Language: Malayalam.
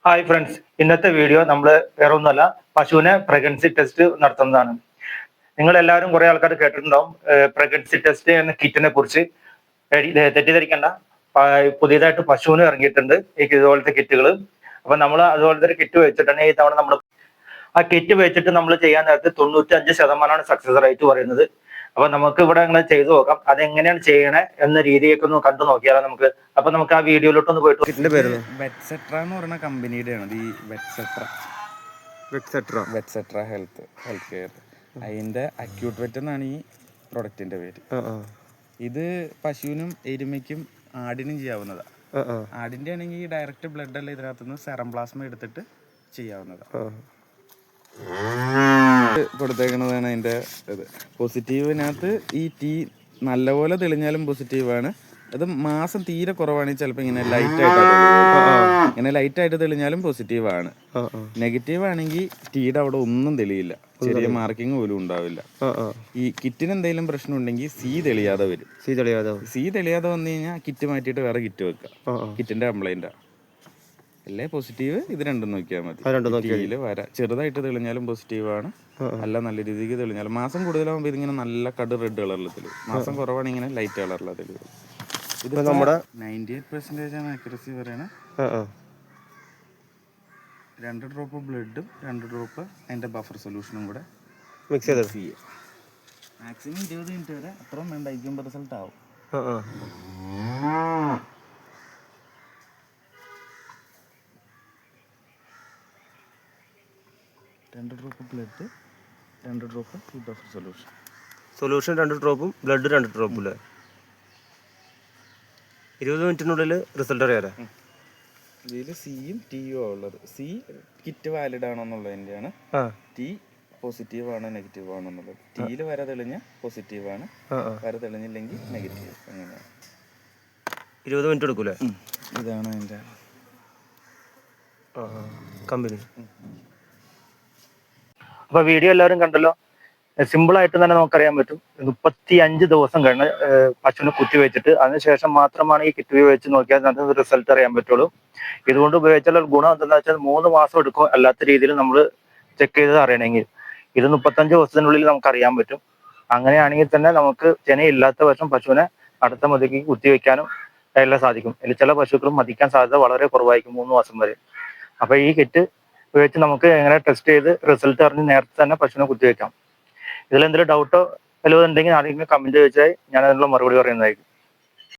ഹായ് ഫ്രണ്ട്സ്, ഇന്നത്തെ വീഡിയോ നമ്മൾ വേറെ ഒന്നുമല്ല, പശുവിനെ പ്രഗ്നൻസി ടെസ്റ്റ് നടത്തുന്നതാണ്. നിങ്ങൾ എല്ലാവരും കുറെ ആൾക്കാർ കേട്ടിട്ടുണ്ടാവും പ്രഗ്നൻസി ടെസ്റ്റ് എന്ന കിറ്റിനെ കുറിച്ച്. തെറ്റിദ്ധരിക്കേണ്ട, പുതിയതായിട്ട് പശുവിന് ഇറങ്ങിയിട്ടുണ്ട് ഇതുപോലത്തെ കിറ്റുകൾ. അപ്പൊ നമ്മൾ അതുപോലത്തെ ഒരു കിറ്റ് വെച്ചിട്ടാണ് ഈ തവണ നമ്മൾ ആ കിറ്റ് വെച്ചിട്ട് നമ്മൾ ചെയ്യാൻ നേരത്ത് 95% സക്സസ് റേറ്റ് പറയുന്നത്. അപ്പൊ നമുക്ക് ഇവിടെ അങ്ങനെ ചെയ്തു നോക്കാം, അതെങ്ങനെയാണ് ചെയ്യണേ എന്ന രീതിയൊക്കെ ഒന്ന് കണ്ടു നോക്കിയാലോ നമുക്ക്. അപ്പൊ നമുക്ക് ആ വീഡിയോയിലോട്ടൊന്ന് പോയിട്ട് ഇതിന്റെ പേര് വെറ്റ്സെട്ര എന്ന് പറയുന്ന കമ്പനിയുടെയാണ് ഈ വെറ്റ്സെട്ര ഹെൽത്ത് കെയർ. അതിന്റെ അക്യൂട്ട് വെറ്റ് എന്നാണ് ഈ പ്രൊഡക്റ്റിന്റെ പേര്. ഇത് പശുവിനും എരുമയ്ക്കും ആടിനും ചെയ്യാവുന്നതാണ്. ആടിന്റെ ആണെങ്കിൽ ഡയറക്റ്റ് ബ്ലഡ് അല്ല, ഇതിനകത്തുനിന്ന് സെറം പ്ലാസ്മ എടുത്തിട്ട് ചെയ്യാവുന്നതാണ്. കൊടുത്തേക്കുന്നതാണ് അതിന്റെ ഇത്. പോസിറ്റീവിനകത്ത് ഈ ടീ നല്ലപോലെ തെളിഞ്ഞാലും പോസിറ്റീവാണ്. അത് മാസം തീരെ കുറവാണെങ്കിൽ ചിലപ്പോൾ ഇങ്ങനെ ലൈറ്റായിട്ട് തെളിഞ്ഞാലും പോസിറ്റീവാണ്. നെഗറ്റീവ് ആണെങ്കിൽ ടീയുടെ അവിടെ ഒന്നും തെളിയില്ല, ചെറിയ മാർക്കിംഗ് പോലും ഉണ്ടാവില്ല. ഈ കിറ്റിന് എന്തെങ്കിലും പ്രശ്നം ഉണ്ടെങ്കിൽ സി തെളിയാതെ വരും. സി തെളിയാതെ വന്നു കഴിഞ്ഞാൽ കിറ്റ് മാറ്റിയിട്ട് വേറെ കിറ്റ് വെക്കാം. കിറ്റിന്റെ കംപ്ലൈന്റാ. അല്ലേ പോസിറ്റീവ്, ഇത് രണ്ടും നോക്കിയാൽ മതി. ടീയില് ചെറുതായിട്ട് തെളിഞ്ഞാലും പോസിറ്റീവാണ്, അല്ല നല്ല രീതിക്ക് തെളിഞ്ഞാലും. മാസം കൂടുതലാകുമ്പോൾ ഇതിങ്ങനെ നല്ല കട് റെഡ് കളറിൽ തെളിയും. മാസം കുറവാണ് ഇങ്ങനെ ലൈറ്റ് കളറിൽ തെളിയും. ഇത് നമ്മുടെ 98% ആണ് ആക്യുറസി പറയണേ. 2 ഡ്രോപ്പ് ബ്ലഡും 2 ഡ്രോപ്പ് അതിന്റെ ബഫർ സൊല്യൂഷനും കൂടെ മിക്സ് ചെയ്ത് മാക്സിമം 20 മിനിറ്റ് വരെ, അത്രയും വേണ്ട, ഇരിക്കുമ്പോൾ റിസൾട്ട് ആവും. 2 ഡ്രോപ്പ് ബ്ലഡ്, 2 ഡ്രോപ്പ് ഈ ബഫർ സൊല്യൂഷൻ 2 ഡ്രോപ്പും ബ്ലഡ് 2 ഡ്രോപ്പും അല്ലേ? 20 മിനിറ്റിനുള്ളിൽ റിസൾട്ട് അറിയാലേ. ഇതിൽ സിയും ടിയും ഉള്ളത്. സി കിറ്റ് വാലിഡ് ആണോ എന്നുള്ളതിൻ്റെയാണ്. ടി പോസിറ്റീവ് ആണോ നെഗറ്റീവ് ആണോ എന്നുള്ളത്. ടിയിൽ വര തെളിഞ്ഞ പോസിറ്റീവ് ആണ്, വര തെളിഞ്ഞില്ലെങ്കിൽ നെഗറ്റീവ്. അങ്ങനെയാണ്. 20 മിനിറ്റ് എടുക്കൂലേ? ഇതാണ് അതിൻ്റെ കമ്പനി. അപ്പൊ വീഡിയോ എല്ലാവരും കണ്ടല്ലോ. സിമ്പിൾ ആയിട്ട് തന്നെ നമുക്കറിയാൻ പറ്റും. 35 ദിവസം കഴിഞ്ഞ് പശുവിനെ കുത്തി വെച്ചിട്ട് അതിനുശേഷം മാത്രമാണ് ഈ കിറ്റ് വെച്ച് നോക്കിയാൽ നമുക്ക് റിസൾട്ട് അറിയാൻ പറ്റുള്ളൂ. ഇതുകൊണ്ട് ഉപയോഗിച്ചാൽ ഗുണം എന്താണെന്ന് വെച്ചാൽ 3 മാസം എടുക്കും അല്ലാത്ത രീതിയിൽ നമ്മൾ ചെക്ക് ചെയ്ത് അറിയണമെങ്കിൽ. ഇത് 35 ദിവസത്തിനുള്ളിൽ നമുക്ക് അറിയാൻ പറ്റും. അങ്ങനെയാണെങ്കിൽ തന്നെ നമുക്ക് ചെനയില്ലാത്ത വർഷം പശുവിനെ അടുത്ത മതിക്ക് കുത്തിവെക്കാനും എല്ലാം സാധിക്കും. ഇതിൽ ചില പശുക്കളും മതിക്കാൻ സാധ്യത വളരെ കുറവായിരിക്കും 3 മാസം വരെ. അപ്പൊ ഈ കിറ്റ് ഉപയോഗിച്ച് നമുക്ക് എങ്ങനെ ടെസ്റ്റ് ചെയ്ത് റിസൾട്ട് അറിഞ്ഞ് നേരത്തെ തന്നെ പശുവിനെ കുത്തിവെക്കാം. ഇതിൽ എന്തെങ്കിലും ഡൗട്ടോ വല്ലതും ഉണ്ടെങ്കിൽ ആരെങ്കിലും കമന്റ് ചോദിച്ചാൽ ഞാൻ അതിനുള്ള മറുപടി പറയുന്നതായിരിക്കും.